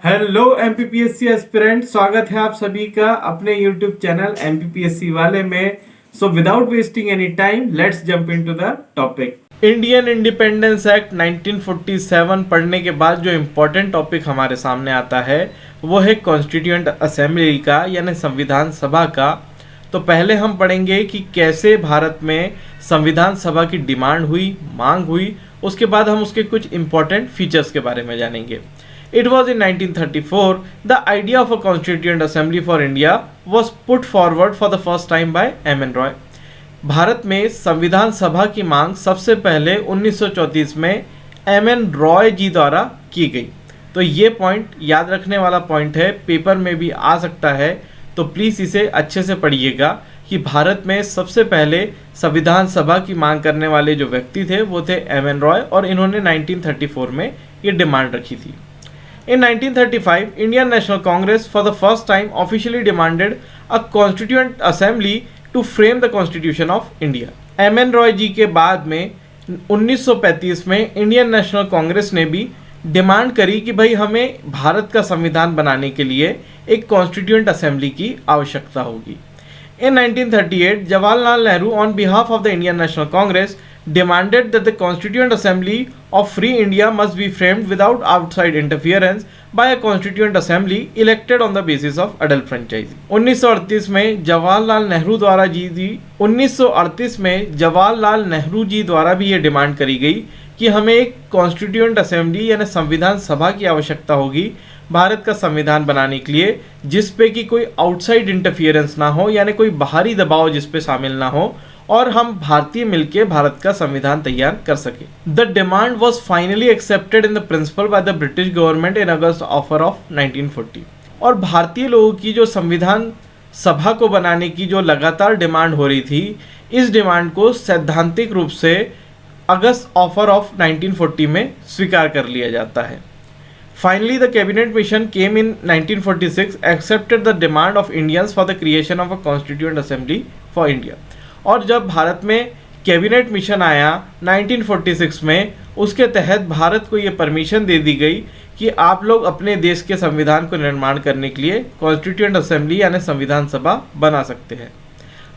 Hello MPPSC aspirant, स्वागत है आप सभी का अपने यूट्यूब चैनल एमपीपीएससी वाले में। So without wasting any time let's jump into the topic. Indian independence act 1947 पढ़ने के बाद जो इम्पोर्टेंट टॉपिक हमारे सामने आता है वो है कॉन्स्टिट्यूएंट असेंबली का, यानी संविधान सभा का। तो पहले हम पढ़ेंगे कि कैसे भारत में संविधान सभा की डिमांड हुई, मांग हुई। उसके बाद हम उसके कुछ इम्पोर्टेंट फीचर्स के बारे में जानेंगे। It was in 1934 the idea of a constituent assembly for India was put forward for the first time by M.N. Roy। Bharat में संविधान सभा की मांग सबसे पहले 1934 में M.N. रॉय जी द्वारा की गई। तो ये पॉइंट याद रखने वाला पॉइंट है, पेपर में भी आ सकता है, तो प्लीज़ इसे अच्छे से पढ़िएगा कि भारत में सबसे पहले संविधान सभा की मांग करने वाले जो व्यक्ति थे वो थे M.N. रॉय, और इन्होंने 1934 में ये डिमांड रखी थी। In 1935, Indian National Congress for the first time officially demanded a constituent assembly to frame the Constitution of India। M.N. Roy जी के बाद में 1935 में इंडियन नेशनल कांग्रेस ने भी डिमांड करी कि भाई हमें भारत का संविधान बनाने के लिए एक कॉन्स्टिट्यूएंट असेंबली की आवश्यकता होगी। In 1938, Jawaharlal Nehru on behalf of the Indian National Congress demanded that the Constituent Assembly of Free India must be framed without outside interference by a Constituent Assembly elected on the basis of adult franchise। 1938 में जवाहरलाल नेहरू जी द्वारा भी ये demand करी गई कि हमें एक constituent assembly यानी संविधान सभा की आवश्यकता होगी भारत का संविधान बनाने के लिए, जिस पे कि कोई आउटसाइड इंटरफियरेंस ना हो, यानी कोई बाहरी दबाव जिस पे शामिल ना हो, और हम भारतीय मिलकर भारत का संविधान तैयार कर सके। The demand was finally accepted in the principal by the British government in August offer of 1940। और भारतीय लोगों की जो संविधान सभा को बनाने की जो लगातार डिमांड हो रही थी, इस डिमांड को सैद्धांतिक रूप से अगस्त ऑफर ऑफ 1940 में स्वीकार कर लिया जाता है। Finally, the cabinet mission came in 1946, accepted the demand of Indians for the creation of a constituent assembly for India। और जब भारत में कैबिनेट मिशन आया 1946 में, उसके तहत भारत को ये परमिशन दे दी गई कि आप लोग अपने देश के संविधान को निर्माण करने के लिए कॉन्स्टिट्यूएंट असेंबली यानी संविधान सभा बना सकते हैं।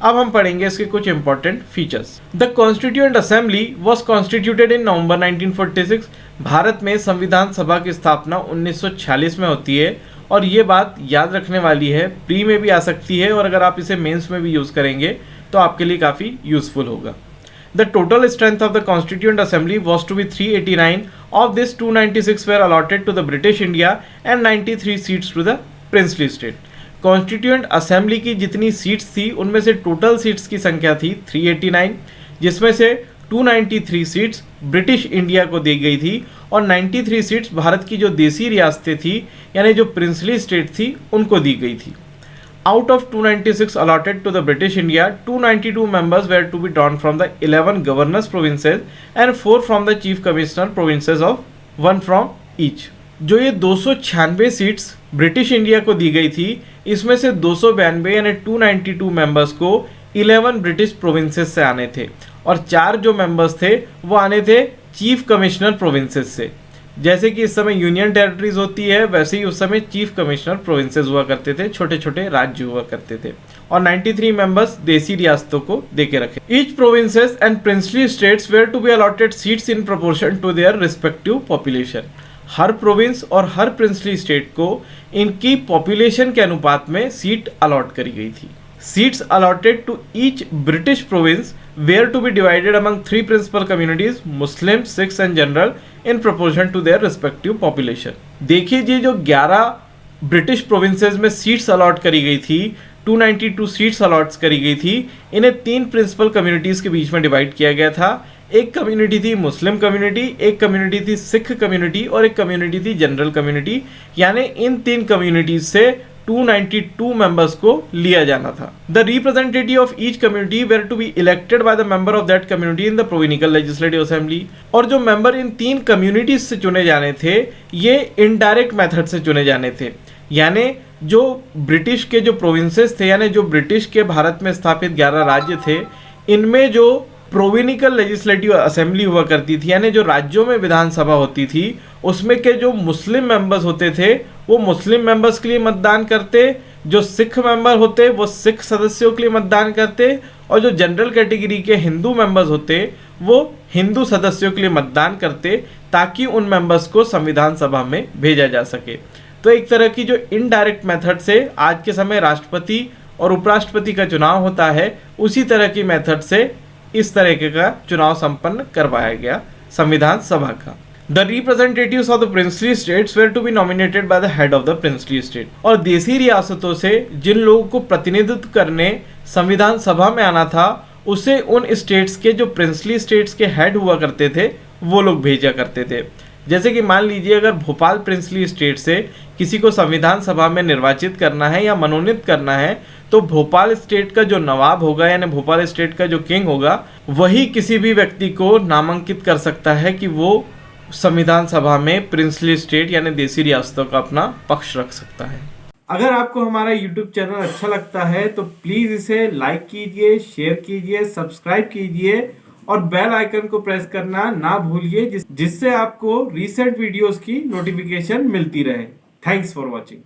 अब हम पढ़ेंगे इसके कुछ important features. The constituent assembly was constituted in November 1946। Bharat में संविधान सभा की स्थापना 1946 में होती है, और ये बात याद रखने वाली है, प्री में भी आ सकती है, और अगर आप इसे मेंस में भी यूज़ करेंगे तो आपके लिए काफ़ी यूजफुल होगा। The total strength of the constituent assembly was to be 389। Of this 296 were allotted to the British India and 93 seats to the princely state. Constituent assembly की जितनी सीट्स थी उनमें से टोटल सीट्स की संख्या थी 389, जिसमें से 293 सीट्स ब्रिटिश इंडिया को दी गई थी, और 93 सीट्स भारत की जो देसी रियासतें थी यानी जो प्रिंसली स्टेट थी उनको दी गई थी। Out of 296 allotted to the British India, 292 members were to be drawn from the 11 governors provinces and 4 from the chief commissioner provinces of 1 from each. जो ये 296 सीट्स ब्रिटिश इंडिया को दी गई थी, इसमें से 292 यानी 292 मेंबर्स को 11 ब्रिटिश प्रोविंसेस से आने थे, और 4 जो मेंबर्स थे वो आने थे चीफ कमिश्नर प्रोविंसेस से। जैसे कि इस समय यूनियन टेरिटरीज होती है, वैसे ही उस समय चीफ कमिश्नर प्रोविंसेस हुआ करते थे, छोटे छोटे राज्य हुआ करते थे, और 93 मेंबर्स देसी रियासतों को दे के रखे। Each provinces and princely states were to be allotted seats in proportion to their respective population. हर प्रोविंस और हर प्रिंसली स्टेट को इनकी पॉपुलेशन के अनुपात में सीट अलॉट करी गई थी। Seats allotted to each British province were to be divided among 3 principal communities, Muslim, Sikhs and general, in proportion to their respective population. देखिए, ये जो 11 ब्रिटिश प्रोविंसेस में सीट्स अलॉट करी गई थी, 292 सीट्स अलॉट करी गई थी, इन्हें 3 प्रिंसिपल कम्युनिटीज के बीच में डिवाइड किया गया था। एक कम्युनिटी थी मुस्लिम कम्युनिटी, एक कम्युनिटी थी सिख कम्युनिटी, और एक कम्युनिटी थी जनरल कम्युनिटी। यानी इन 3 कम्युनिटीज से 292 मेंबर्स को लिया जाना था। The representative of each community were to be elected by the member of that community in the provincial legislative assembly. और जो मेंबर इन 3 कम्युनिटीज से चुने जाने थे, ये इनडायरेक्ट मेथड से चुने जाने थे। यानी जो ब्रिटिश के जो प्रोविंसेस थे, यानी जो ब्रिटिश के भारत में स्थापित 11 राज्य थे, इनमें जो प्रोविनिकल लेजिस्लेटिव असेंबली हुआ करती थी, यानी जो राज्यों में विधानसभा होती थी, उसमें के जो मुस्लिम मेंबर्स होते थे वो मुस्लिम मेंबर्स के लिए मतदान करते, जो सिख मेंबर होते वो सिख सदस्यों के लिए मतदान करते, और जो जनरल कैटेगरी के हिंदू मेंबर्स होते वो हिंदू सदस्यों के लिए मतदान करते, ताकि उन मेंबर्स को संविधान सभा में भेजा जा सके। तो एक तरह की जो इनडायरेक्ट मेथड से आज के समय राष्ट्रपति और उपराष्ट्रपति का चुनाव होता है, उसी तरह की मेथड से इस तरह का चुनाव संपन्न करवाया गया संविधान सभा का। The representatives of the princely states were to be nominated by the head of the princely state. और देशी रियासतों से जिन लोगों को प्रतिनिधित्व करने संविधान सभा में आना था, उसे उन स्टेट्स के जो प्रिंसली स्टेट्स के हेड हुआ करते थे वो लोग भेजा करते थे। जैसे कि मान लीजिए अगर भोपाल प्रिंसली स्टेट से किसी को संविधान सभा में निर्वाचित करना है या मनोनीत करना है, तो भोपाल स्टेट का जो नवाब होगा यानी भोपाल स्टेट का जो किंग होगा, वही किसी भी व्यक्ति को नामांकित कर सकता है कि वो संविधान सभा में प्रिंसली स्टेट यानी देशी रियासतों का अपना पक्ष रख सकता है। अगर आपको हमारा YouTube चैनल अच्छा लगता है तो प्लीज़ इसे लाइक कीजिए, शेयर कीजिए, सब्सक्राइब कीजिए और बेल आइकन को प्रेस करना ना भूलिए, जिससे आपको रीसेंट वीडियोस की नोटिफिकेशन मिलती रहे। Thanks for watching.